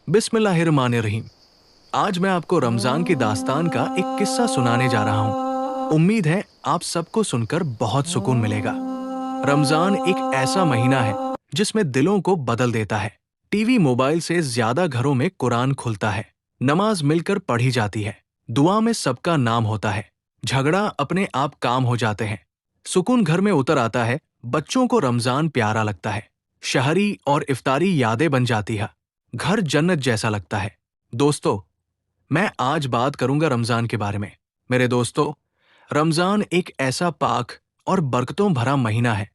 बिस्मिल्लाहिर्रहमानिर्रहीम। आज मैं आपको रमजान की दास्तान का एक किस्सा सुनाने जा रहा हूँ। उम्मीद है आप सबको सुनकर बहुत सुकून मिलेगा। रमजान एक ऐसा महीना है जिसमें दिलों को बदल देता है। टीवी मोबाइल से ज्यादा घरों में कुरान खुलता है, नमाज मिलकर पढ़ी जाती है, दुआ में सबका नाम होता है, झगड़ा अपने आप काम हो जाते हैं, सुकून घर में उतर आता है। बच्चों को रमजान प्यारा लगता है, शहरी और इफ्तारी यादें बन जाती है, घर जन्नत जैसा लगता है। दोस्तों, मैं आज बात करूंगा रमजान के बारे में। मेरे दोस्तों, रमजान एक ऐसा पाक और बरकतों भरा महीना है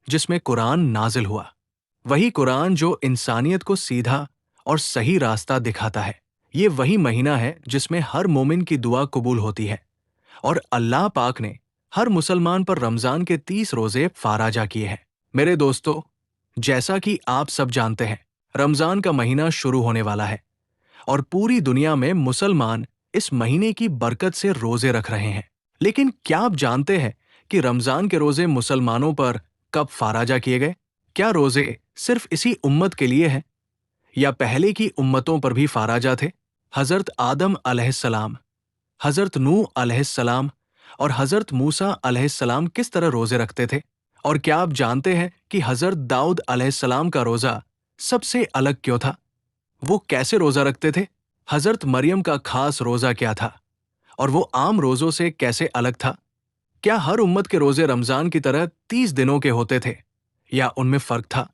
जिसमें कुरान नाजिल हुआ। वही कुरान जो इंसानियत को सीधा और सही रास्ता दिखाता है। ये वही महीना है जिसमें हर मोमिन की दुआ कबूल होती है। और अल्लाह पाक ने हर मुसलमान पर रमजान के 30 रोजे फाराजा किए हैं। मेरे दोस्तों, जैसा कि आप सब जानते हैं, रमजान का महीना शुरू होने वाला है और पूरी दुनिया में मुसलमान इस महीने की बरकत से रोजे रख रहे हैं। लेकिन क्या आप जानते हैं कि रमजान के रोजे मुसलमानों पर कब फाराजा किए गए? क्या रोजे सिर्फ इसी उम्मत के लिए हैं या पहले की उम्मतों पर भी फाराजा थे? हजरत आदम अलैहिस्सलाम, हजरत नूह अलैहिस्सलाम और हजरत मूसा अलैहिस्सलाम किस तरह रोजे रखते थे? और क्या आप जानते हैं कि हजरत दाऊद अलैहिस्सलाम का रोजा सबसे अलग क्यों था? वो कैसे रोजा रखते थे? हजरत मरियम का खास रोजा क्या था और वो आम रोजों से कैसे अलग था? क्या हर उम्मत के रोजे रमजान की तरह 30 दिनों के होते थे या उनमें फर्क था?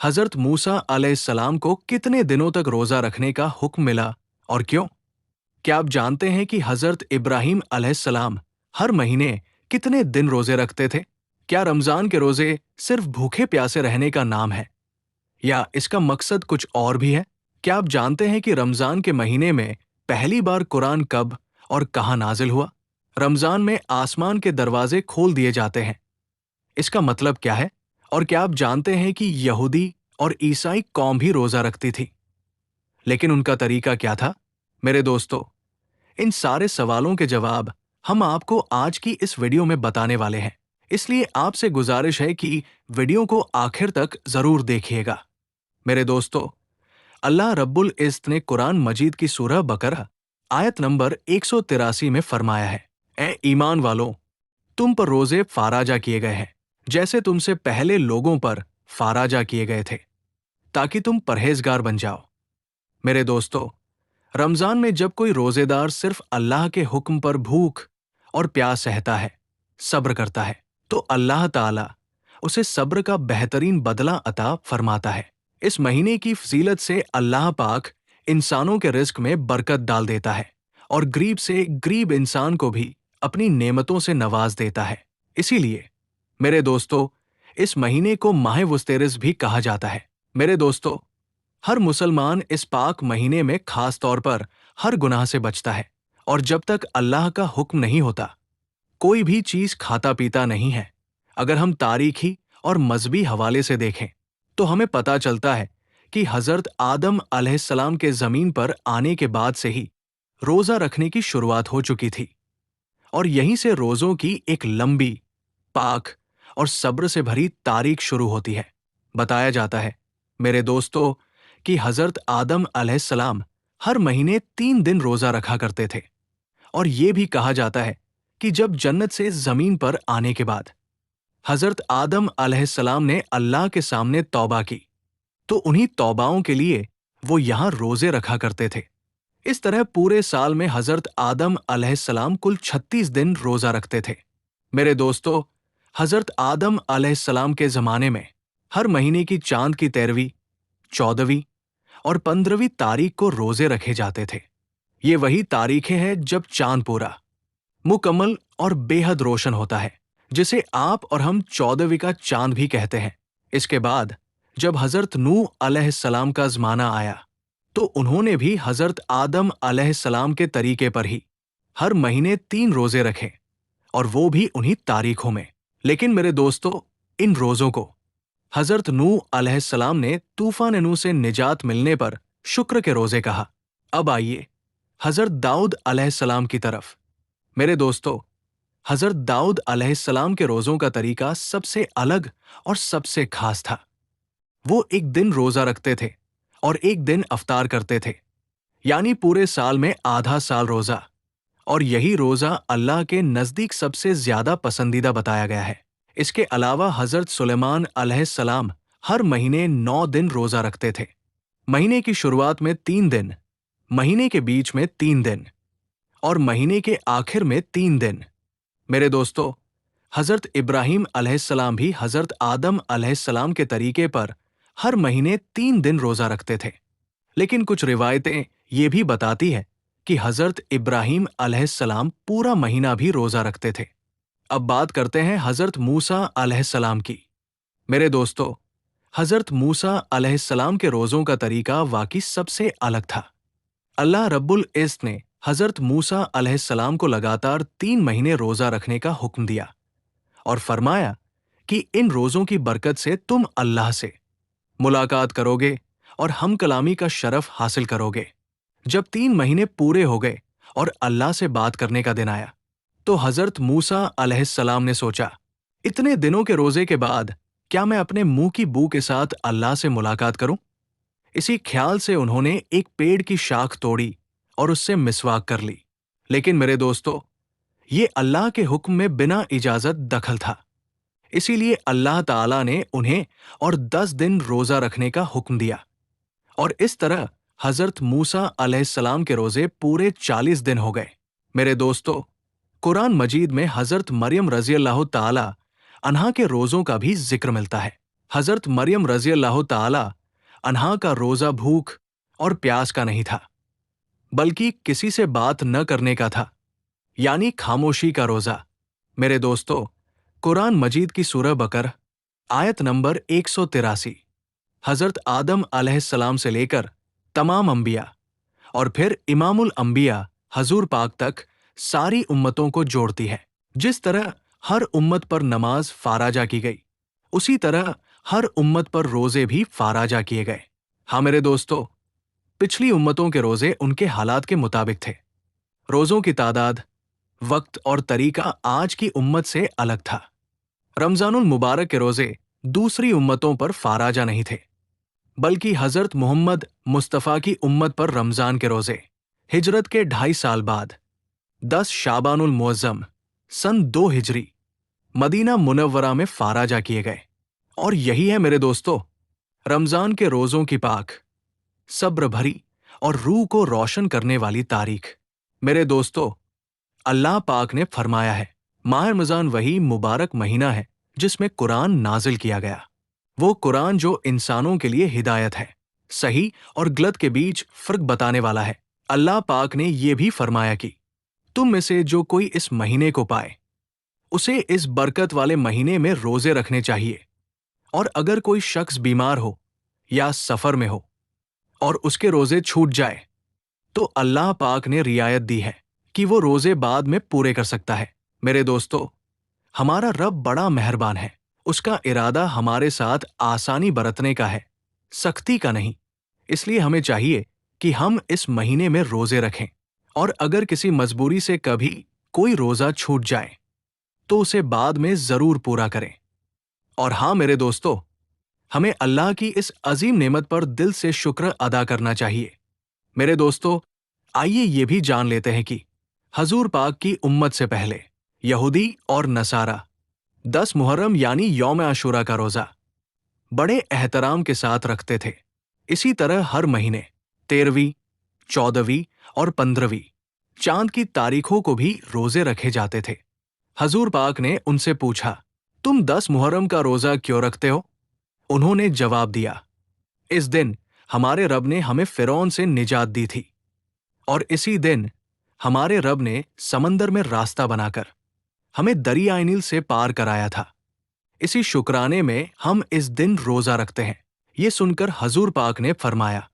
हजरत मूसा अलैहिस्सलाम को कितने दिनों तक रोजा रखने का हुक्म मिला और क्यों? क्या आप जानते हैं कि हजरत इब्राहिम अलैहिस्सलाम हर महीने कितने दिन रोजे रखते थे? क्या रमजान के रोजे सिर्फ भूखे प्यासे रहने का नाम है या इसका मकसद कुछ और भी है? क्या आप जानते हैं कि रमजान के महीने में पहली बार कुरान कब और कहां नाजिल हुआ? रमजान में आसमान के दरवाजे खोल दिए जाते हैं। इसका मतलब क्या है? और क्या आप जानते हैं कि यहूदी और ईसाई कौम भी रोजा रखती थी, लेकिन उनका तरीका क्या था? मेरे दोस्तों, इन सारे सवालों के जवाब हम आपको आज की इस वीडियो में बताने वाले हैं। इसलिए आपसे गुजारिश है कि वीडियो को आखिर तक जरूर देखिएगा। मेरे दोस्तों, अल्लाह रब्बुल इज़्ज़त ने कुरान मजीद की सूरह बकरा आयत नंबर 183 में फरमाया है, ए ईमान वालों, तुम पर रोजे फाराजा किए गए हैं जैसे तुमसे पहले लोगों पर फाराजा किए गए थे, ताकि तुम परहेजगार बन जाओ। मेरे दोस्तों, रमजान में जब कोई रोजेदार सिर्फ अल्लाह के हुक्म पर भूख और प्यास सहता है, सब्र करता है, तो अल्लाह ताला उसे सब्र का बेहतरीन बदला अता फरमाता है। इस महीने की फजीलत से अल्लाह पाक इंसानों के रिस्क में बरकत डाल देता है और गरीब से गरीब इंसान को भी अपनी नेमतों से नवाज देता है। इसीलिए मेरे दोस्तों, इस महीने को माह वुस्तेरिस भी कहा जाता है। मेरे दोस्तों, हर मुसलमान इस पाक महीने में खास तौर पर हर गुनाह से बचता है और जब तक अल्लाह का हुक्म नहीं होता, कोई भी चीज खाता पीता नहीं है। अगर हम तारीखी और मजहबी हवाले से देखें तो हमें पता चलता है कि हजरत आदम अलैहिस्सलाम के जमीन पर आने के बाद से ही रोजा रखने की शुरुआत हो चुकी थी और यहीं से रोजों की एक लंबी, पाक और सब्र से भरी तारीख शुरू होती है। बताया जाता है, मेरे दोस्तों, कि हजरत आदम अलैहिस्सलाम हर महीने 3 दिन रोजा रखा करते थे और ये भी कहा जाता है कि जब जन्नत से जमीन पर आने के बाद हजरत आदम अलैहिस्सलाम ने अल्लाह के सामने तौबा की, तो उन्हीं तौबाओं के लिए वो यहां रोजे रखा करते थे। इस तरह पूरे साल में हजरत आदम अलैहिस्सलाम कुल 36 दिन रोजा रखते थे। मेरे दोस्तों, हजरत आदम अलैहिस्सलाम के जमाने में हर महीने की चांद की 13वीं, 14वीं और 15वीं तारीख को रोजे रखे जाते थे। ये वही तारीखें हैं जब चांद पूरा, मुकम्मल और बेहद रोशन होता है, जिसे आप और हम 14वीं का चांद भी कहते हैं। इसके बाद जब हजरत नूह अलैहिस्सलाम का जमाना आया, तो उन्होंने भी हजरत आदम अलैहिस्सलाम के तरीके पर ही हर महीने 3 रोजे रखे और वो भी उन्हीं तारीखों में। लेकिन मेरे दोस्तों, इन रोजों को हजरत नूह अलैहिस्सलाम ने तूफान नूह से निजात मिलने पर शुक्र के रोजे कहा। अब आइए हजरत दाऊद अलैहिस्सलाम की तरफ। मेरे दोस्तों, हजरत दाऊद अलैहिस्सलाम के रोजों का तरीका सबसे अलग और सबसे खास था। वो एक दिन रोजा रखते थे और एक दिन अफ्तार करते थे, यानी पूरे साल में आधा साल रोजा। और यही रोजा अल्लाह के नजदीक सबसे ज्यादा पसंदीदा बताया गया है। इसके अलावा हजरत सुलेमान अलैहिस्सलाम हर महीने 9 दिन रोजा रखते थे। महीने की शुरुआत में 3 दिन, महीने के बीच में 3 दिन और महीने के आखिर में 3 दिन। मेरे दोस्तों, हजरत इब्राहिम अलैहिस्सलाम भी हजरत आदम अलैहिस्सलाम के तरीके पर हर महीने 3 दिन रोजा रखते थे। लेकिन कुछ रिवायतें ये भी बताती है कि हजरत इब्राहिम अलैहिस्सलाम पूरा महीना भी रोजा रखते थे। अब बात करते हैं हजरत मूसा अलैहिस्सलाम की। मेरे दोस्तों, हजरत मूसा अलैहिस्सलाम के रोजों का तरीका वाकई सबसे अलग था। अल्लाह रब्बुल इज़्ज़त ने हजरत मूसा अलैहिस्सलाम को लगातार 3 महीने रोजा रखने का हुक्म दिया और फरमाया कि इन रोजों की बरकत से तुम अल्लाह से मुलाकात करोगे और हम कलामी का शरफ हासिल करोगे। जब 3 महीने पूरे हो गए और अल्लाह से बात करने का दिन आया, तो हजरत मूसा अलैहिस्सलाम ने सोचा, इतने दिनों के रोजे के बाद क्या मैं अपने मुंह की बू के साथ अल्लाह से मुलाकात करूं? इसी ख्याल से उन्होंने एक पेड़ की शाख तोड़ी और उससे मिसवाक कर ली। लेकिन मेरे दोस्तों, ये अल्लाह के हुक्म में बिना इजाजत दखल था। इसीलिए अल्लाह ताला ने उन्हें और 10 दिन रोजा रखने का हुक्म दिया और इस तरह हजरत मूसा अलैहिस्सलाम के रोजे पूरे 40 दिन हो गए। मेरे दोस्तों, कुरान मजीद में हजरत मरियम रजी अल्लाह ताला अन्हा के रोजों का भी जिक्र मिलता है। हजरत मरियम रजी अल्लाह ताला अन्हा का रोजा भूख और प्यास का नहीं था, बल्कि किसी से बात न करने का था, यानी खामोशी का रोजा। मेरे दोस्तों, कुरान मजीद की सूरह बकर आयत नंबर 183 हजरत आदम अलैहिस्सलाम से लेकर तमाम अंबिया और फिर इमामुल अंबिया हजूर पाक तक सारी उम्मतों को जोड़ती है। जिस तरह हर उम्मत पर नमाज फाराजा की गई, उसी तरह हर उम्मत पर रोजे भी फाराजा किए गए। हाँ मेरे दोस्तों, पिछली उम्मतों के रोजे उनके हालात के मुताबिक थे। रोजों की तादाद, वक्त और तरीका आज की उम्मत से अलग था। रमजानुल मुबारक के रोजे दूसरी उम्मतों पर फाराजा नहीं थे, बल्कि हजरत मोहम्मद मुस्तफ़ा की उम्मत पर रमजान के रोजे हिजरत के 2.5 साल बाद 10 शाबानुल मुअज्जम सन 2 हिजरी मदीना मुनव्वरा में फाराजा किए गए। और यही है मेरे दोस्तों, रमजान के रोजों की पाक, सब्र भरी और रूह को रोशन करने वाली तारीख। मेरे दोस्तों, अल्लाह पाक ने फरमाया है, माह रमजान वही मुबारक महीना है जिसमें कुरान नाजिल किया गया। वो कुरान जो इंसानों के लिए हिदायत है, सही और गलत के बीच फर्क बताने वाला है। अल्लाह पाक ने यह भी फरमाया कि तुम में से जो कोई इस महीने को पाए, उसे इस बरकत वाले महीने में रोजे रखने चाहिए। और अगर कोई शख्स बीमार हो या सफर में हो और उसके रोजे छूट जाए, तो अल्लाह पाक ने रियायत दी है कि वो रोजे बाद में पूरे कर सकता है। मेरे दोस्तों, हमारा रब बड़ा मेहरबान है। उसका इरादा हमारे साथ आसानी बरतने का है, सख्ती का नहीं। इसलिए हमें चाहिए कि हम इस महीने में रोजे रखें और अगर किसी मजबूरी से कभी कोई रोजा छूट जाए तो उसे बाद में जरूर पूरा करें। और हाँ मेरे दोस्तों, हमें अल्लाह की इस अजीम नेमत पर दिल से शुक्र अदा करना चाहिए। मेरे दोस्तों, आइए ये भी जान लेते हैं कि हजूर पाक की उम्मत से पहले यहूदी और नसारा 10 मुहर्रम यानी यौम आशूरा का रोजा बड़े एहतराम के साथ रखते थे। इसी तरह हर महीने 13वीं, 14वीं और 15वीं चांद की तारीखों को भी रोजे रखे जाते थे। हजूर पाक ने उनसे पूछा, तुम 10 मुहर्रम का रोजा क्यों रखते हो? उन्होंने जवाब दिया, इस दिन हमारे रब ने हमें फिरौन से निजात दी थी और इसी दिन हमारे रब ने समंदर में रास्ता बनाकर हमें दरिया नील से पार कराया था। इसी शुक्राने में हम इस दिन रोजा रखते हैं। ये सुनकर हजूर पाक ने फरमाया,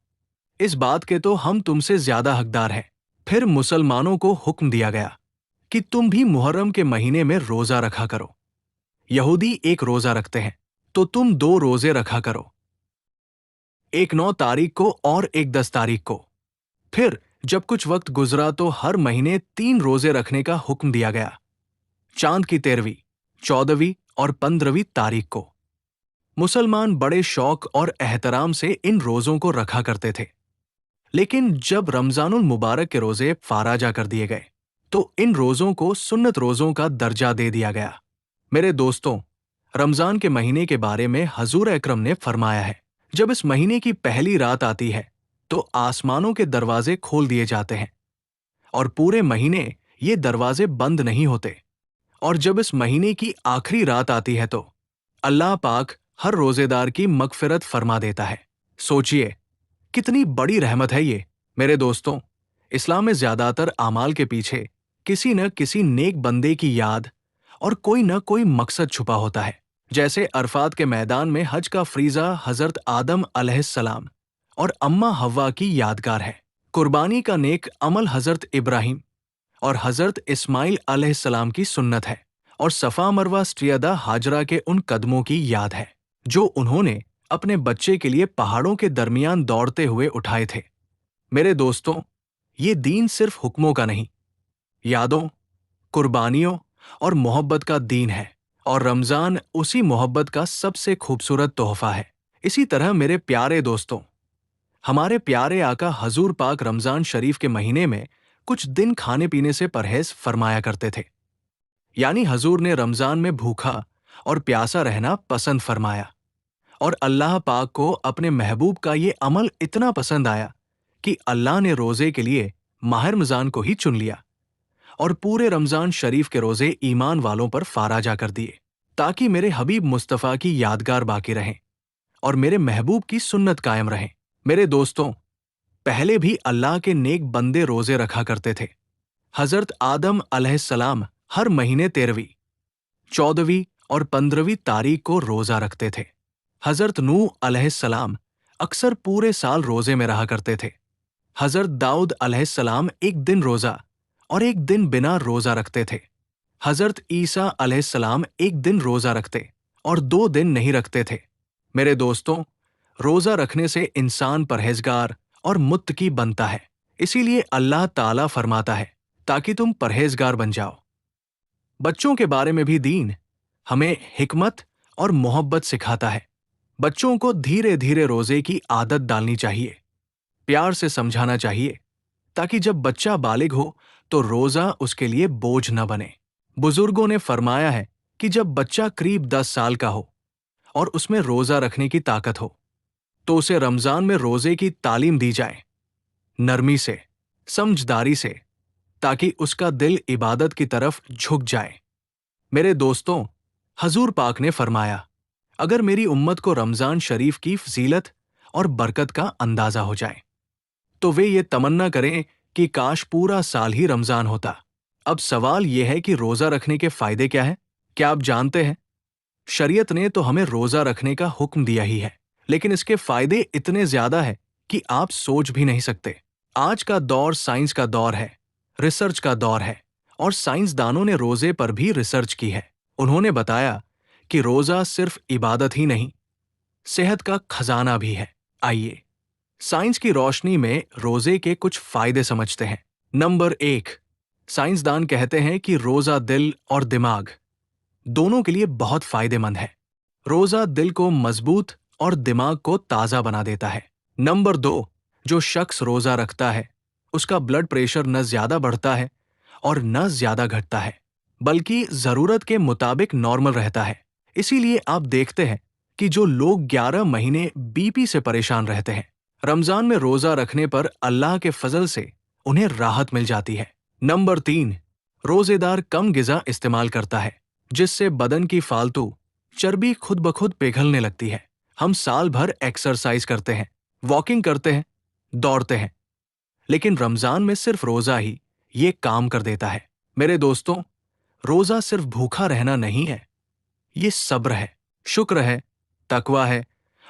इस बात के तो हम तुमसे ज्यादा हकदार हैं। फिर मुसलमानों को हुक्म दिया गया कि तुम भी मुहर्रम के महीने में रोजा रखा करो। यहूदी एक रोजा रखते हैं तो तुम 2 रोजे रखा करो, एक 9 तारीख को और एक 10 तारीख को। फिर जब कुछ वक्त गुजरा तो हर महीने 3 रोजे रखने का हुक्म दिया गया, चांद की 13वीं, 14वीं और 15वीं तारीख को। मुसलमान बड़े शौक और एहतराम से इन रोज़ों को रखा करते थे। लेकिन जब रमज़ानुल मुबारक के रोज़े फाराजा कर दिए गए, तो इन रोज़ों को सुन्नत रोज़ों का दर्जा दे दिया गया। मेरे दोस्तों, रमज़ान के महीने के बारे में हजूर अकरम ने फरमाया है, जब इस महीने की पहली रात आती है, तो आसमानों के दरवाजे खोल दिए जाते हैं और पूरे महीने ये दरवाजे बंद नहीं होते। और जब इस महीने की आखिरी रात आती है, तो अल्लाह पाक हर रोजेदार की मगफिरत फरमा देता है। सोचिए, कितनी बड़ी रहमत है ये। मेरे दोस्तों, इस्लाम में ज्यादातर आमाल के पीछे किसी न किसी नेक बंदे की याद और कोई न कोई मकसद छुपा होता है। जैसे अरफात के मैदान में हज का फरीजा हजरत आदम अलैहिस्सलाम और अम्मा हव्वा की यादगार है। कुर्बानी का नेक अमल हजरत इब्राहिम और हजरत इस्माइल अलैहिस्सलाम की सुन्नत है। और सफा मरवा स्ट्रियदा हाजरा के उन कदमों की याद है जो उन्होंने अपने बच्चे के लिए पहाड़ों के दरमियान दौड़ते हुए उठाए थे। मेरे दोस्तों, ये दीन सिर्फ हुक्मों का नहीं, यादों, कुर्बानियों और मोहब्बत का दीन है। और रमजान उसी मोहब्बत का सबसे खूबसूरत तोहफा है। इसी तरह मेरे प्यारे दोस्तों, हमारे प्यारे आका हजूर पाक रमजान शरीफ के महीने में कुछ दिन खाने पीने से परहेज फरमाया करते थे। यानी हजूर ने रमजान में भूखा और प्यासा रहना पसंद फरमाया। और अल्लाह पाक को अपने महबूब का ये अमल इतना पसंद आया कि अल्लाह ने रोजे के लिए माह रमजान को ही चुन लिया और पूरे रमजान शरीफ के रोजे ईमान वालों पर फाराजा कर दिए, ताकि मेरे हबीब मुस्तफ़ा की यादगार बाकी रहें और मेरे महबूब की सुन्नत कायम रहे। मेरे दोस्तों, पहले भी अल्लाह के नेक बंदे रोजे रखा करते थे। हजरत आदम अलैहिस्सलाम हर महीने 13वीं, 14वीं और 15वीं तारीख को रोजा रखते थे। हजरत नूह अलैहिस्सलाम अक्सर पूरे साल रोजे में रहा करते थे। हजरत दाऊद अलैहिस्सलाम एक दिन रोजा और एक दिन बिना रोजा रखते थे। हजरत ईसा अलैहिस्सलाम एक दिन रोजा रखते और 2 दिन नहीं रखते थे। मेरे दोस्तों, रोजा रखने से इंसान परहेजगार और मुत्तकी बनता है। इसीलिए अल्लाह ताला फरमाता है ताकि तुम परहेजगार बन जाओ। बच्चों के बारे में भी दीन हमें हिकमत और मोहब्बत सिखाता है। बच्चों को धीरे धीरे रोजे की आदत डालनी चाहिए, प्यार से समझाना चाहिए, ताकि जब बच्चा बालिग हो तो रोजा उसके लिए बोझ न बने। बुजुर्गों ने फरमाया है कि जब बच्चा करीब 10 साल का हो और उसमें रोजा रखने की ताकत हो, तो उसे रमजान में रोजे की तालीम दी जाए, नरमी से, समझदारी से, ताकि उसका दिल इबादत की तरफ झुक जाए। मेरे दोस्तों, हजूर पाक ने फरमाया, अगर मेरी उम्मत को रमजान शरीफ की फजीलत और बरकत का अंदाजा हो जाए, तो वे ये तमन्ना करें कि काश पूरा साल ही रमजान होता। अब सवाल यह है कि रोजा रखने के फायदे क्या है? क्या आप जानते हैं? शरीयत ने तो हमें रोजा रखने का हुक्म दिया ही है, लेकिन इसके फायदे इतने ज्यादा है कि आप सोच भी नहीं सकते। आज का दौर साइंस का दौर है, रिसर्च का दौर है, और साइंसदानों ने रोजे पर भी रिसर्च की है। उन्होंने बताया कि रोजा सिर्फ इबादत ही नहीं, सेहत का खजाना भी है। आइए, साइंस की रोशनी में रोजे के कुछ फायदे समझते हैं। नंबर 1, साइंसदान कहते हैं कि रोजा दिल और दिमाग दोनों के लिए बहुत फायदेमंद है। रोजा दिल को मजबूत और दिमाग को ताजा बना देता है। नंबर 2, जो शख्स रोजा रखता है उसका ब्लड प्रेशर न ज्यादा बढ़ता है और न ज्यादा घटता है, बल्कि जरूरत के मुताबिक नॉर्मल रहता है। इसीलिए आप देखते हैं कि जो लोग 11 महीने बीपी से परेशान रहते हैं, रमजान में रोजा रखने पर अल्लाह के फजल से उन्हें राहत मिल जाती है। नंबर 3, रोजेदार कम गिजा इस्तेमाल करता है, जिससे बदन की फालतू चर्बी खुद ब खुद पिघलने लगती है। हम साल भर एक्सरसाइज करते हैं, वॉकिंग करते हैं, दौड़ते हैं, लेकिन रमजान में सिर्फ रोजा ही ये काम कर देता है। मेरे दोस्तों, रोजा सिर्फ भूखा रहना नहीं है, ये सब्र है, शुक्र है, तकवा है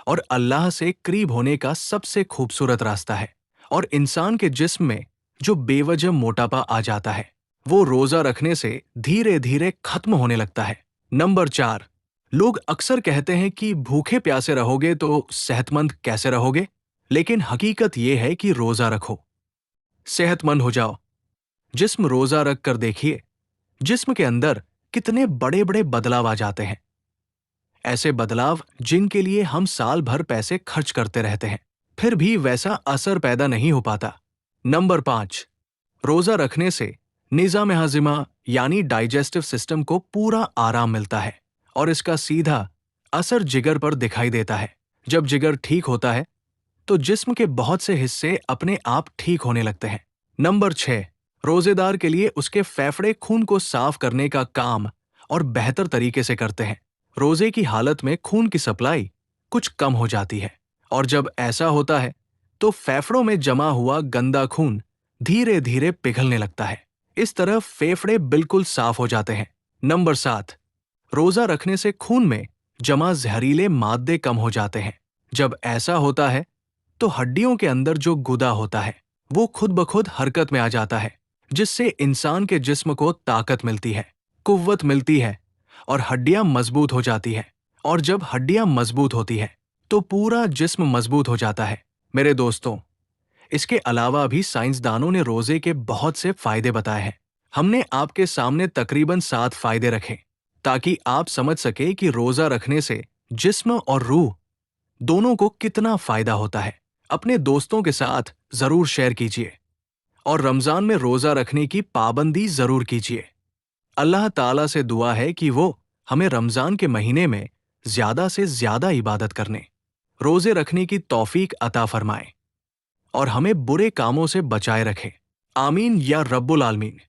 और अल्लाह से करीब होने का सबसे खूबसूरत रास्ता है। और इंसान के जिस्म में जो बेवजह मोटापा आ जाता है, वो रोजा रखने से धीरे धीरे खत्म होने लगता है। नंबर 4, लोग अक्सर कहते हैं कि भूखे प्यासे रहोगे तो सेहतमंद कैसे रहोगे, लेकिन हकीकत यह है कि रोजा रखो, सेहतमंद हो जाओ। जिस्म रोजा रख कर देखिए, जिस्म के अंदर कितने बड़े बड़े बदलाव आ जाते हैं। ऐसे बदलाव जिनके लिए हम साल भर पैसे खर्च करते रहते हैं, फिर भी वैसा असर पैदा नहीं हो पाता। नंबर 5, रोजा रखने से निज़ाम हाजिमा यानी डाइजेस्टिव सिस्टम को पूरा आराम मिलता है और इसका सीधा असर जिगर पर दिखाई देता है। जब जिगर ठीक होता है तो जिस्म के बहुत से हिस्से अपने आप ठीक होने लगते हैं। नंबर 6, रोजेदार के लिए उसके फेफड़े खून को साफ करने का काम और बेहतर तरीके से करते हैं। रोजे की हालत में खून की सप्लाई कुछ कम हो जाती है और जब ऐसा होता है तो फेफड़ों में जमा हुआ गंदा खून धीरे धीरे पिघलने लगता है। इस तरह फेफड़े बिल्कुल साफ हो जाते हैं। नंबर 7, रोजा रखने से खून में जमा जहरीले मादे कम हो जाते हैं। जब ऐसा होता है तो हड्डियों के अंदर जो गुदा होता है वो खुद ब खुद हरकत में आ जाता है, जिससे इंसान के जिस्म को ताकत मिलती है, कुव्वत मिलती है और हड्डियां मजबूत हो जाती है। और जब हड्डियां मजबूत होती है तो पूरा जिस्म मजबूत हो जाता है। मेरे दोस्तों, इसके अलावा भी साइंसदानों ने रोजे के बहुत से फायदे बताए हैं। हमने आपके सामने तकरीबन 7 फायदे रखे ताकि आप समझ सके कि रोजा रखने से जिस्म और रूह दोनों को कितना फायदा होता है। अपने दोस्तों के साथ जरूर शेयर कीजिए और रमजान में रोजा रखने की पाबंदी जरूर कीजिए। अल्लाह ताला से दुआ है कि वो हमें रमजान के महीने में ज्यादा से ज्यादा इबादत करने, रोजे रखने की तौफीक अता फरमाए और हमें बुरे कामों से बचाए रखे। आमीन या रब्बुल आलमीन।